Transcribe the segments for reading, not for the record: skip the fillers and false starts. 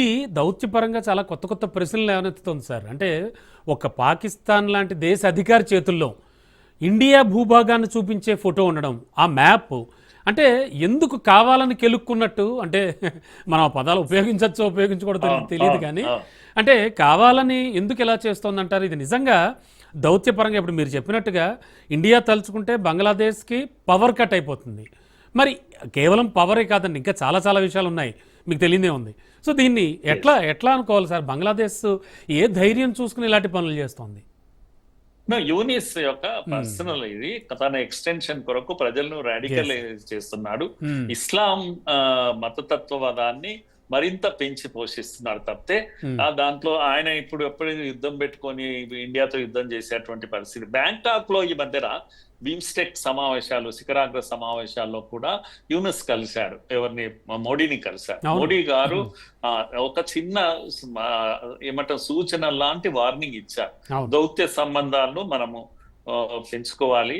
ఈ దౌత్యపరంగా చాలా కొత్త కొత్త ప్రశ్నలు లేవనెత్తుతుంది సార్. అంటే ఒక పాకిస్తాన్ లాంటి దేశ అధికారి చేతుల్లో ఇండియా భూభాగాన్ని చూపించే ఫోటో ఉండడం, ఆ మ్యాప్ అంటే ఎందుకు కావాలని కెలుక్కున్నట్టు, అంటే మనం ఆ పదాలు ఉపయోగించచ్చో ఉపయోగించకూడదో తెలియదు కానీ, అంటే కావాలని ఎందుకు ఇలా చేస్తోందంటారు? ఇది నిజంగా దౌత్యపరంగా ఇప్పుడు మీరు చెప్పినట్టుగా ఇండియా తలుచుకుంటే బంగ్లాదేశ్కి పవర్ కట్ అయిపోతుంది. మరి కేవలం పవరే కాదండి, ఇంకా చాలా చాలా విషయాలు ఉన్నాయి, మీకు తెలియదే ఉంది. సో దీన్ని ఎట్లా ఎట్లా అనుకోవాలి సార్? బంగ్లాదేశ్ ఏ ధైర్యం చూసుకుని ఇలాంటి పనులు చేస్తోంది? యూనిస్ యొక్క పర్సనల్ ఇది, తన ఎక్స్టెన్షన్ కొరకు ప్రజలను రాడికలైజ్ చేస్తున్నాడు. ఇస్లాం మతతత్వవాదాన్ని మరింత పెంచి పోషిస్తున్నాడు తప్పితే దాంట్లో ఆయన ఇప్పుడు ఎప్పుడు యుద్ధం పెట్టుకొని ఇండియాతో యుద్ధం చేసేటువంటి పరిస్థితి. బ్యాంకాక్ లో ఈ మధ్యన బిమ్స్టెక్ సమావేశాలు, శిఖరాగ్ర సమావేశాల్లో కూడా యూనిస్ కలిశాడు. ఎవరిని? మోడీని కలిశాడు. మోడీ గారు ఒక చిన్న ఏమంటారు సూచన లాంటి వార్నింగ్ ఇచ్చారు. దౌత్య సంబంధాలను మనము పెంచుకోవాలి,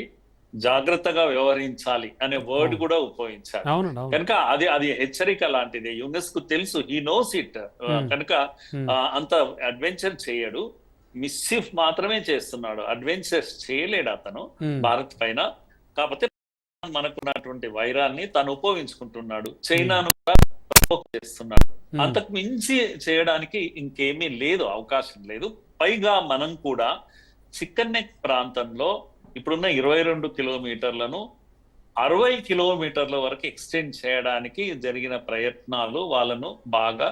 జాగ్రత్తగా వ్యవహరించాలి అనే వర్డ్ కూడా ఉపయోగించారు. కనుక అది హెచ్చరిక లాంటిది. యునెస్ కు తెలుసు, హీ నోస్ ఇట్. కనుక అంత అడ్వెంచర్ చేయడు, మిస్సిఫ్ మాత్రమే చేస్తున్నాడు, అడ్వెంచర్స్ చేయలేడు అతను భారత్ పైన. కాకపోతే మనకున్నటువంటి వైరాన్ని తను ఉపయోగించుకుంటున్నాడు, చైనాను కూడా చేస్తున్నాడు. అంతకు మించి చేయడానికి ఇంకేమీ లేదు, అవకాశం లేదు. పైగా మనం కూడా చికెన్ నెక్ ప్రాంతంలో ఇప్పుడున్న 22 కిలోమీటర్లను 60 కిలోమీటర్ల వరకు ఎక్స్టెండ్ చేయడానికి జరిగిన ప్రయత్నాలు వాళ్ళను బాగా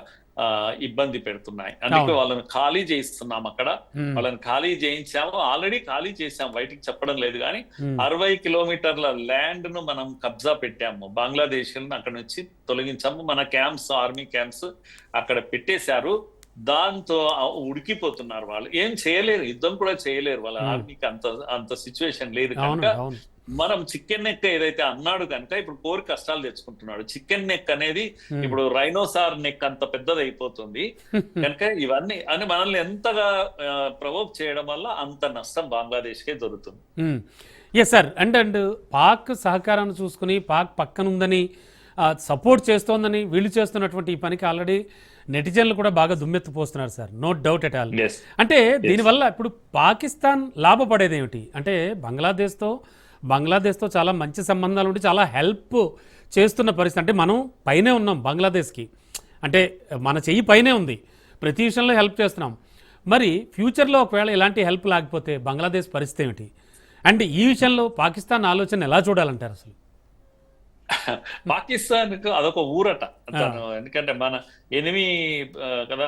ఇబ్బంది పెడుతున్నాయి. అందుకే వాళ్ళని ఖాళీ చేయిస్తున్నాం. అక్కడ వాళ్ళని ఖాళీ చేయించాము, ఆల్రెడీ ఖాళీ చేసాము, బయటికి చెప్పడం లేదు కానీ 60 కిలోమీటర్ల ల్యాండ్ ను మనం కబ్జా పెట్టాము. బంగ్లాదేశ్ అక్కడ నుంచి తొలగించాము. మన క్యాంప్స్, ఆర్మీ క్యాంప్స్ అక్కడ పెట్టేశారు. దాంతో ఉడికిపోతున్నారు వాళ్ళు. ఏం చేయలేరు, యుద్ధం కూడా చేయలేరు, వాళ్ళ ఆర్మీకి అంత సిచ్యువేషన్ లేదు. కనుక మనం చికెన్ నెక్ ఏదైతే అన్నాడు కనుక ఇప్పుడు కోరి కష్టాలు తెచ్చుకుంటున్నాడు. చికెన్ నెక్ అనేది ఇప్పుడు రైనోసార్ నెక్ అంత పెద్దది అయిపోతుంది కనుక ఇవన్నీ అని మనల్ని ఎంతగా ప్రవోక్ చేయడం వల్ల అంత నష్టం బంగ్లాదేశ్ కే జరుగుతుంది. Yes sir. అండ్ పాక్ సహకారాన్ని చూసుకుని పాక్ పక్కనుందని సపోర్ట్ చేస్తోందని వీళ్ళు చేస్తున్నటువంటి ఈ పనికి ఆల్రెడీ నెటిజన్లు కూడా బాగా దుమ్మెత్తిపోస్తున్నారు sir, no doubt at all. అంటే దీనివల్ల ఇప్పుడు పాకిస్తాన్ లాభపడేది ఏమిటి అంటే బంగ్లాదేశ్తో చాలా మంచి సంబంధాలు ఉండి చాలా హెల్ప్ చేస్తున్న పరిస్థితి. అంటే మనం పైనే ఉన్నాం బంగ్లాదేశ్కి, అంటే మన చెయ్యి పైనే ఉంది, ప్రతి విషయంలో హెల్ప్ చేస్తున్నాం. మరి ఫ్యూచర్లో ఒకవేళ ఇలాంటి హెల్ప్ లేకపోతే బంగ్లాదేశ్ పరిస్థితి ఏమిటి? అండ్ ఈ విషయంలో పాకిస్తాన్ ఆలోచన ఎలా చూడాలంటారు అసలు? పాకిస్తాన్ కు అదొక ఊరట తను, ఎందుకంటే మన ఎనిమి కదా,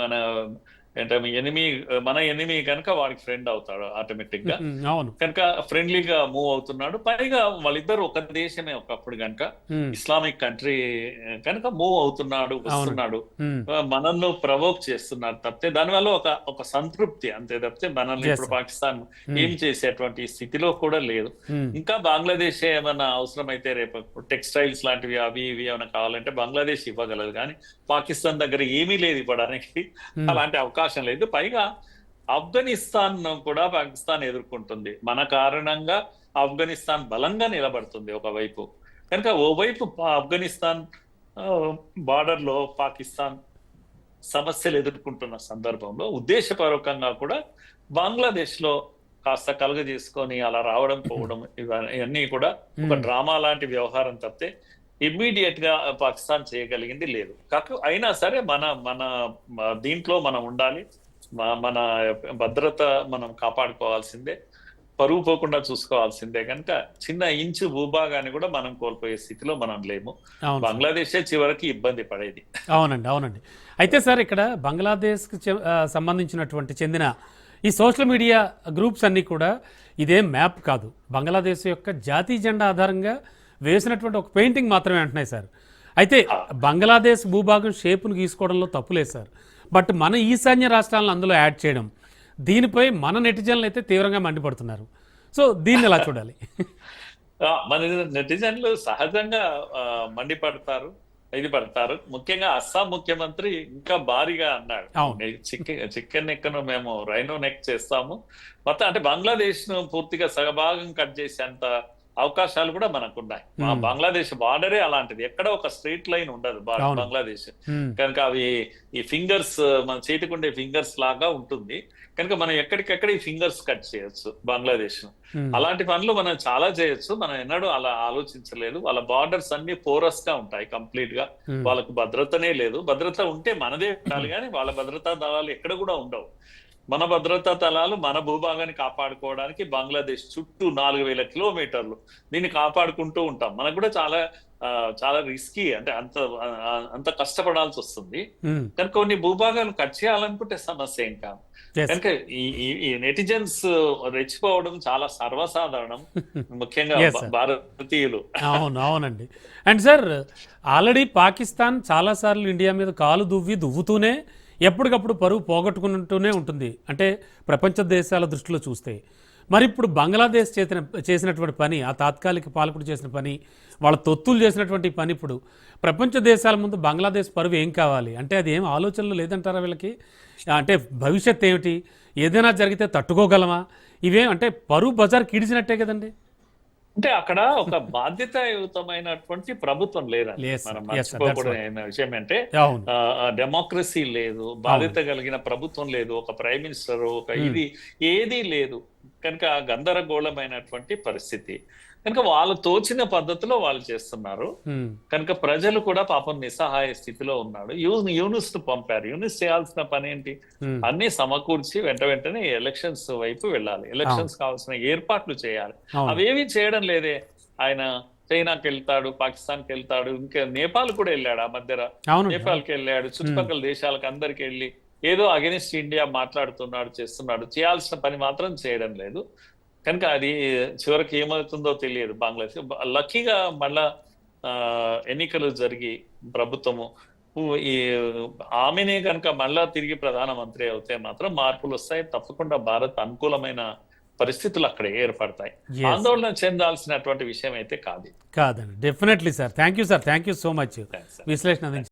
మన మన ఎనిమి కనుక వాడికి ఫ్రెండ్ అవుతాడు ఆటోమేటిక్ గా. కనుక ఫ్రెండ్లీగా మూవ్ అవుతున్నాడు. పైగా వాళ్ళిద్దరు ఒక దేశమే ఒకప్పుడు కనుక, ఇస్లామిక్ కంట్రీ కనుక మూవ్ అవుతున్నాడు, వస్తున్నాడు, మనల్ని ప్రవోక్ చేస్తున్నారు తప్పితే దానివల్ల ఒక సంతృప్తి అంతే తప్పితే మనల్ని ఇప్పుడు పాకిస్తాన్ ఏం చేసేటువంటి స్థితిలో కూడా లేదు. ఇంకా బంగ్లాదేశ్ ఏమైనా అవసరమైతే రేపు టెక్స్టైల్స్ లాంటివి అవి ఇవి ఏమైనా కావాలంటే బంగ్లాదేశ్ ఇవ్వగలదు కానీ పాకిస్తాన్ దగ్గర ఏమీ లేదు ఇవ్వడానికి, అలాంటి అవకాశం లేదు. పైగా ఆఫ్ఘనిస్తాన్ కూడా పాకిస్తాన్ ఎదుర్కొంటుంది. మన కారణంగా ఆఫ్ఘనిస్తాన్ బలంగా నిలబడుతుంది ఒకవైపు. కనుక ఓవైపు ఆఫ్ఘనిస్తాన్ బార్డర్ లో పాకిస్తాన్ సమస్యలు ఎదుర్కొంటున్న సందర్భంలో ఉద్దేశపూర్వకంగా కూడా బంగ్లాదేశ్ లో కాస్త కలుగజేసుకొని అలా రావడం పోవడం ఇవన్నీ కూడా ఒక డ్రామా లాంటి వ్యవహారం తప్పితే ఇమ్మీడియట్ గా పాకిస్తాన్ చేయగలిగింది లేదు. అయినా సరే మన దీంట్లో మనం ఉండాలి, మన భద్రత మనం కాపాడుకోవాల్సిందే, పరువు పోకుండా చూసుకోవాల్సిందే. కనుక చిన్న ఇంచు భూభాగాన్ని కూడా మనం కోల్పోయే స్థితిలో మనం లేము. బంగ్లాదేశే చివరికి ఇబ్బంది పడేది. అవునండి. అయితే సార్ ఇక్కడ బంగ్లాదేశ్కి సంబంధించినటువంటి చెందిన ఈ సోషల్ మీడియా గ్రూప్స్ అన్నీ కూడా ఇదేం మ్యాప్ కాదు, బంగ్లాదేశ్ యొక్క జాతీయ జెండా ఆధారంగా వేసినటువంటి ఒక పెయింటింగ్ మాత్రమే అంటున్నాయి సార్. అయితే బంగ్లాదేశ్ భూభాగం షేపును గీసుకోవడంలో తప్పులేదు సార్, బట్ మన ఈశాన్య రాష్ట్రాలను అందులో యాడ్ చేయడం, దీనిపై మన నెటిజన్లు అయితే తీవ్రంగా మండిపడుతున్నారు. సో దీన్ని ఎలా చూడాలి? మన నెటిజన్లు సహజంగా మండిపడతారు, ఇది పడతారు. ముఖ్యంగా అస్సాం ముఖ్యమంత్రి ఇంకా భారీగా అన్నాడు, చికెన్ నెక్ను మేము రైనో నెక్ చేస్తాము మొత్తం, అంటే బంగ్లాదేశ్ ను పూర్తిగా సగభాగం కట్ చేసేంత అవకాశాలు కూడా మనకున్నాయి. మా బంగ్లాదేశ్ బార్డరే అలాంటిది, ఎక్కడ ఒక స్ట్రైట్ లైన్ ఉండదు అవును. బంగ్లాదేశ్. ఉమ్, కనుక అవి ఈ ఫింగర్స్, మన చేతికుండే ఫింగర్స్ లాగా ఉంటుంది. కనుక మనం ఎక్కడికెక్కడ ఈ ఫింగర్స్ కట్ చేయొచ్చు బంగ్లాదేశ్. ఉమ్, అలాంటి పనులు మనం చాలా చేయొచ్చు. మనం ఎన్నడూ అలా ఆలోచించలేదు. వాళ్ళ బార్డర్స్ అన్ని పోరస్ గా ఉంటాయి కంప్లీట్ గా. ఉమ్, వాళ్ళకు భద్రతనే లేదు. భద్రత ఉంటే మనదే ఉండాలి, కానీ వాళ్ళ భద్రతా దళాలు ఎక్కడ కూడా ఉండవు. మన భద్రతా దళాలు మన భూభాగాన్ని కాపాడుకోవడానికి బంగ్లాదేశ్ చుట్టూ 4000 కిలోమీటర్లు దీన్ని కాపాడుకుంటూ ఉంటాం. మనకు కూడా చాలా చాలా రిస్కీ, అంటే అంత కష్టపడాల్సి వస్తుంది. ఉమ్, కనుక కొన్ని భూభాగాలు కట్ చేయాలనుకుంటే సమస్య ఏం కాదు. yes. కనుక ఈ నెటిజన్స్ రెచ్చిపోవడం చాలా సర్వసాధారణం, ముఖ్యంగా Yes, sir. భారతీయులు. అవును, అవునండి. అండ్ సార్, ఆల్రెడీ పాకిస్తాన్ చాలాసార్లు ఇండియా మీద కాలు దువ్వుతూనే ఎప్పటికప్పుడు పరువు పోగొట్టుకుంటూనే ఉంటుంది, అంటే ప్రపంచ దేశాల దృష్టిలో చూస్తే. మరి ఇప్పుడు బంగ్లాదేశ్ చేసినటువంటి పని, ఆ తాత్కాలిక పాలకుడు చేసిన పని, వాళ్ళ తొత్తులు చేసినటువంటి పని, ఇప్పుడు ప్రపంచ దేశాల ముందు బంగ్లాదేశ్ పరువు ఏం కావాలి అంటే అది ఏం ఆలోచనలు లేదంటారా వీళ్ళకి? అంటే భవిష్యత్ ఏమిటి, ఏదైనా జరిగితే తట్టుకోగలమా, ఇవేం అంటే పరువు బజార్ కిడిచినట్టే కదండి. అంటే అక్కడ ఒక బాధ్యతాయుతమైనటువంటి ప్రభుత్వం లేదండి. Yes, మనం yes, sir, that's మర్చిపోకూడదైన విషయం అంటే అవును. డెమోక్రసీ లేదు, బాధ్యత కలిగిన ప్రభుత్వం లేదు, ఒక ప్రైమ్ మినిస్టర్, ఒక ఇది ఏదీ లేదు. కనుక గందరగోళమైనటువంటి పరిస్థితి. కనుక వాళ్ళు తోచిన పద్ధతిలో వాళ్ళు చేస్తున్నారు. ఉమ్, కనుక ప్రజలు కూడా పాపం నిస్సహాయ స్థితిలో ఉన్నాడు. యూనిస్ ను పంపారు. యూనిస్ చేయాల్సిన పని ఏంటి? ఉమ్, అన్ని సమకూర్చి వెంటనే ఎలక్షన్స్ వైపు వెళ్ళాలి, ఎలక్షన్స్ కావాల్సిన ఏర్పాట్లు చేయాలి. అవును. అవేవి చేయడం లేదే. ఆయన చైనాకి వెళ్తాడు, పాకిస్తాన్కి వెళ్తాడు, ఇంకా నేపాల్ కూడా వెళ్ళాడు. ఆ మధ్యన అవును. నేపాల్కి వెళ్ళాడు, చుట్టుపక్కల దేశాలకు అందరికి వెళ్ళి ఏదో అగెనిస్ట్ ఇండియా మాట్లాడుతున్నాడు, చేస్తున్నాడు. చేయాల్సిన పని మాత్రం చేయడం లేదు. కనుక అది చివరికి ఏమవుతుందో తెలియదు బంగ్లాదేశ్. లక్కీగా మళ్ళా ఎన్నికలు జరిగి ప్రభుత్వము ఈ ఆమెనే కనుక మళ్ళా తిరిగి ప్రధానమంత్రి అవుతే మాత్రం మార్పులు వస్తాయి. తప్పకుండా భారత్ అనుకూలమైన పరిస్థితులు అక్కడ ఏర్పడతాయి. Yes. ఆందోళన చెందాల్సినటువంటి విషయం అయితే కాదండి. కాదండి, definitely sir. Thank you sir, thank you so much Thanks, sir. విశ్లేషణ అందించారు.